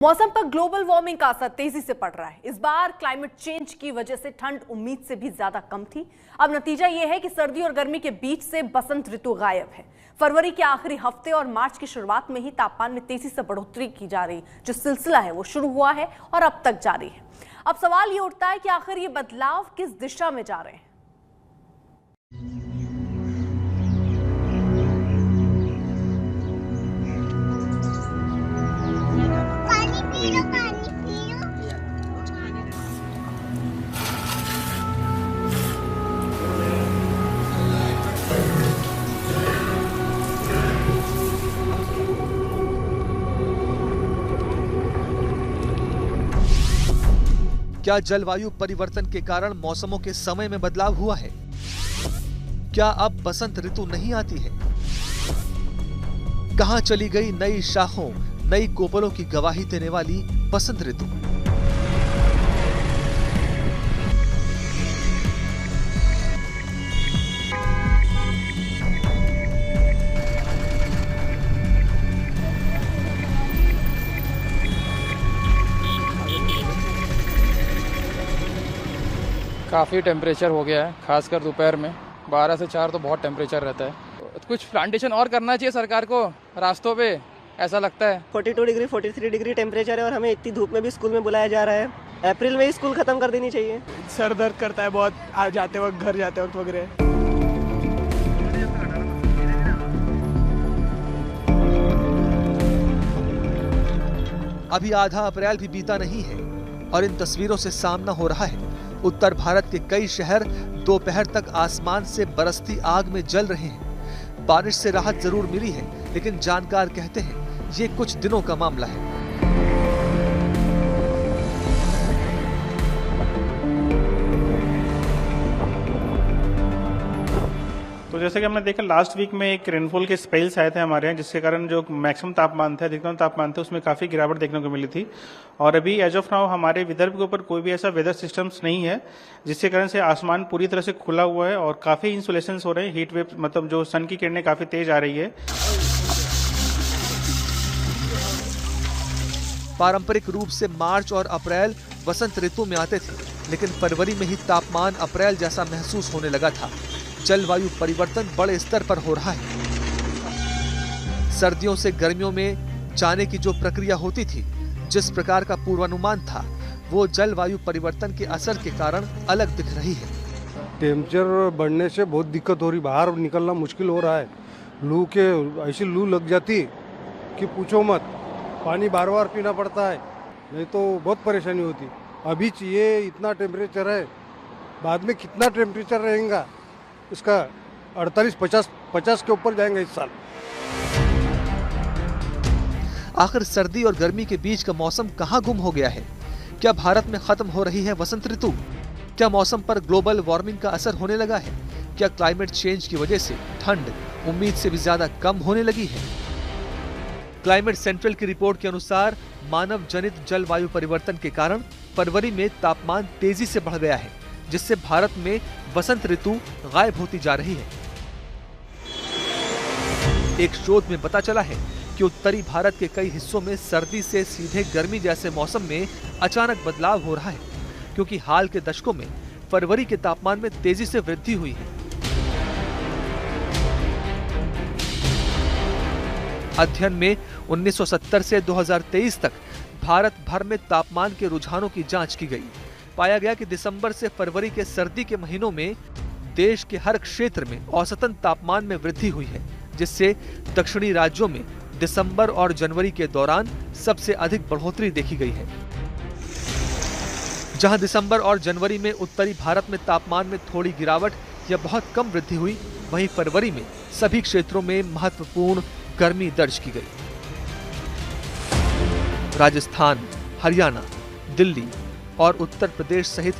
मौसम पर global warming का असर तेजी से पड़ रहा है। इस बार क्लाइमेट चेंज की वजह से ठंड उम्मीद से भी ज्यादा कम थी। अब नतीजा यह है कि सर्दी और गर्मी के बीच से बसंत ऋतु गायब है। फरवरी के आखिरी हफ्ते और मार्च की शुरुआत में ही तापमान में तेजी से बढ़ोतरी की जा रही जो सिलसिला है वो शुरू हुआ है और अब तक जारी है। अब सवाल ये उठता है कि आखिर ये बदलाव किस दिशा में जा रहे हैं। क्या जलवायु परिवर्तन के कारण मौसमों के समय में बदलाव हुआ है? क्या अब बसंत ऋतु नहीं आती है? कहां चली गई नई शाखों, नई कोपलों की गवाही देने वाली बसंत ऋतु? काफ़ी टेम्परेचर हो गया है, खासकर दोपहर में 12 से 4 तो बहुत टेम्परेचर रहता है। कुछ प्लांटेशन और करना चाहिए सरकार को रास्तों पे, ऐसा लगता है। 42 डिग्री 43 डिग्री टेम्परेचर है और हमें इतनी धूप में भी स्कूल में बुलाया जा रहा है। अप्रैल में ही स्कूल खत्म कर देनी चाहिए। सर दर्द करता है बहुत जाते वक्त, घर जाते वक्त वगैरह। अभी आधा अप्रैल भी बीता नहीं है और इन तस्वीरों से सामना हो रहा है। उत्तर भारत के कई शहर दोपहर तक आसमान से बरसती आग में जल रहे हैं। बारिश से राहत जरूर मिली है, लेकिन जानकार कहते हैं ये कुछ दिनों का मामला है। तो जैसे कि हमने देखा लास्ट वीक में एक रेनफॉल के स्पेल्स आए थे हमारे यहाँ, जिसके कारण जो मैक्सिमम तापमान था, अधिकतम तापमान था, उसमें काफी गिरावट देखने को मिली थी। और अभी एज ऑफ नाउ हमारे विदर्भ के ऊपर कोई भी ऐसा वेदर सिस्टम्स नहीं है, जिसके कारण से आसमान पूरी तरह से खुला हुआ है और काफी इंसुलेशंस हो रहे हैं। हीट वेव मतलब जो सन की किरणें काफी तेज आ रही है। पारंपरिक रूप से मार्च और अप्रैल बसंत ऋतु में आते थे, लेकिन फरवरी में ही तापमान अप्रैल जैसा महसूस होने लगा था। जलवायु परिवर्तन बड़े स्तर पर हो रहा है। सर्दियों से गर्मियों में जाने की जो प्रक्रिया होती थी, जिस प्रकार का पूर्वानुमान था, वो जलवायु परिवर्तन के असर के कारण अलग दिख रही है। टेम्परेचर बढ़ने से बहुत दिक्कत हो रही, बाहर निकलना मुश्किल हो रहा है। लू के ऐसी लू लग जाती कि पूछो मत, पानी बार बार पीना पड़ता है, नहीं तो बहुत परेशानी होती। अभी ये इतना टेम्परेचर है, बाद में कितना टेम्परेचर रहेगा इसका 48-50 के ऊपर जाएंगे इस साल। आखिर सर्दी और गर्मी के बीच का मौसम कहां गुम हो गया है? क्या भारत में खत्म हो रही है बसंत ऋतु? क्या मौसम पर ग्लोबल वार्मिंग का असर होने लगा है? क्या क्लाइमेट चेंज की वजह से ठंड उम्मीद से भी ज्यादा कम होने लगी है? क्लाइमेट सेंट्रल की रिपोर्ट के अनुसार मानव जनित जलवायु परिवर्तन के कारण फरवरी में तापमान तेजी से बढ़ गया है, जिससे भारत में बसंत ऋतु गायब होती जा रही है। एक शोध में पता चला है कि उत्तरी भारत के कई हिस्सों में सर्दी से सीधे गर्मी जैसे मौसम में अचानक बदलाव हो रहा है, क्योंकि हाल के दशकों में फरवरी के तापमान में तेजी से वृद्धि हुई है। अध्ययन में 1970 से 2023 तक भारत भर में तापमान के रुझानों की जांच की गई। पाया गया कि दिसंबर से फरवरी के सर्दी के महीनों में देश के हर क्षेत्र में औसतन तापमान में वृद्धि हुई है, जिससे दक्षिणी राज्यों में दिसंबर और जनवरी के दौरान सबसे अधिक बढ़ोतरी देखी गई है। जहां दिसंबर और जनवरी में उत्तरी भारत में तापमान में थोड़ी गिरावट या बहुत कम वृद्धि हुई, वहीं फरवरी में सभी क्षेत्रों में महत्वपूर्ण गर्मी दर्ज की गई। राजस्थान, हरियाणा, दिल्ली और उत्तर प्रदेश सहित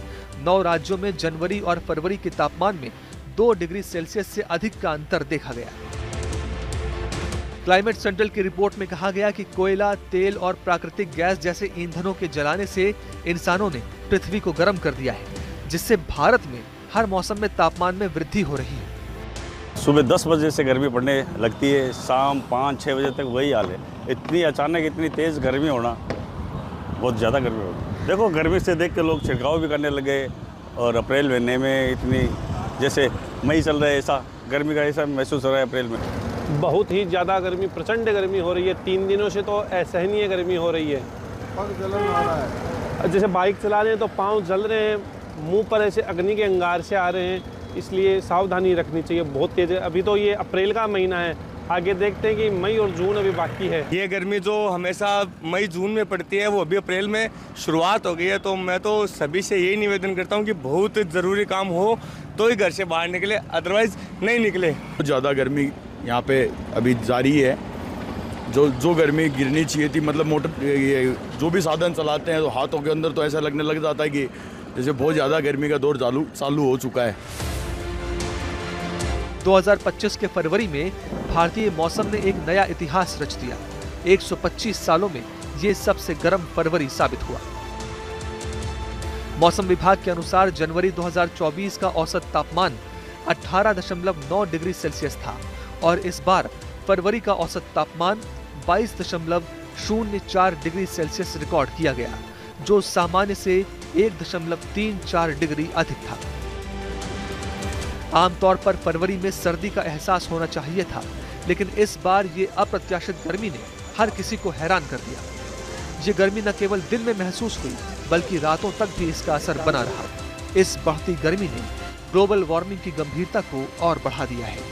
9 राज्यों में जनवरी और फरवरी के तापमान में 2 डिग्री सेल्सियस से अधिक का अंतर देखा गया। क्लाइमेट सेंट्रल की रिपोर्ट में कहा गया कि कोयला, तेल और प्राकृतिक गैस जैसे ईंधनों के जलाने से इंसानों ने पृथ्वी को गर्म कर दिया है, जिससे भारत में हर मौसम में तापमान में वृद्धि हो रही है। सुबह 10 बजे से गर्मी पड़ने लगती है, शाम 5-6 बजे तक वही हाल है। इतनी अचानक इतनी तेज़ गर्मी होना बहुत ज़्यादा गर्मी हो गई। देखो गर्मी से देख के लोग छिड़काव भी करने लगे और अप्रैल महीने में इतनी जैसे मई चल रहा है ऐसा गर्मी का ऐसा महसूस हो रहा है अप्रैल में। बहुत ही ज़्यादा गर्मी, प्रचंड गर्मी हो रही है। 3 दिनों से तो असहनीय गर्मी हो रही है। पग जलन आ रहा है। जैसे बाइक चला रहे हैं तो पाँव जल रहे हैं, मुंह पर ऐसे अग्नि के अंगार से आ रहे हैं, इसलिए सावधानी रखनी चाहिए। बहुत तेज़ है। अभी तो ये अप्रैल का महीना है, आगे देखते हैं कि मई और जून अभी बाकी है। ये गर्मी जो हमेशा मई जून में पड़ती है वो अभी अप्रैल में शुरुआत हो गई है। तो मैं तो सभी से यही निवेदन करता हूँ कि बहुत ज़रूरी काम हो तो ही घर से बाहर निकले, अदरवाइज नहीं निकले। ज़्यादा गर्मी यहाँ पे अभी जारी है। जो गर्मी गिरनी चाहिए थी, मतलब मोटर ये जो भी साधन चलाते हैं तो हाथों के अंदर तो ऐसा लगने लग जाता है कि जैसे बहुत ज़्यादा गर्मी का दौर चालू हो चुका है। 2025 के फरवरी में भारतीय मौसम ने एक नया इतिहास रच दिया। 125 सालों में ये सबसे गर्म फरवरी साबित हुआ। मौसम विभाग के अनुसार जनवरी 2024 का औसत तापमान 18.9 डिग्री सेल्सियस था और इस बार फरवरी का औसत तापमान 22.04 डिग्री सेल्सियस रिकॉर्ड किया गया, जो सामान्य से 1.34 डिग्री अधिक था। आमतौर पर फरवरी में सर्दी का एहसास होना चाहिए था, लेकिन इस बार ये अप्रत्याशित गर्मी ने हर किसी को हैरान कर दिया। ये गर्मी न केवल दिन में महसूस हुई, बल्कि रातों तक भी इसका असर बना रहा। इस बढ़ती गर्मी ने ग्लोबल वार्मिंग की गंभीरता को और बढ़ा दिया है।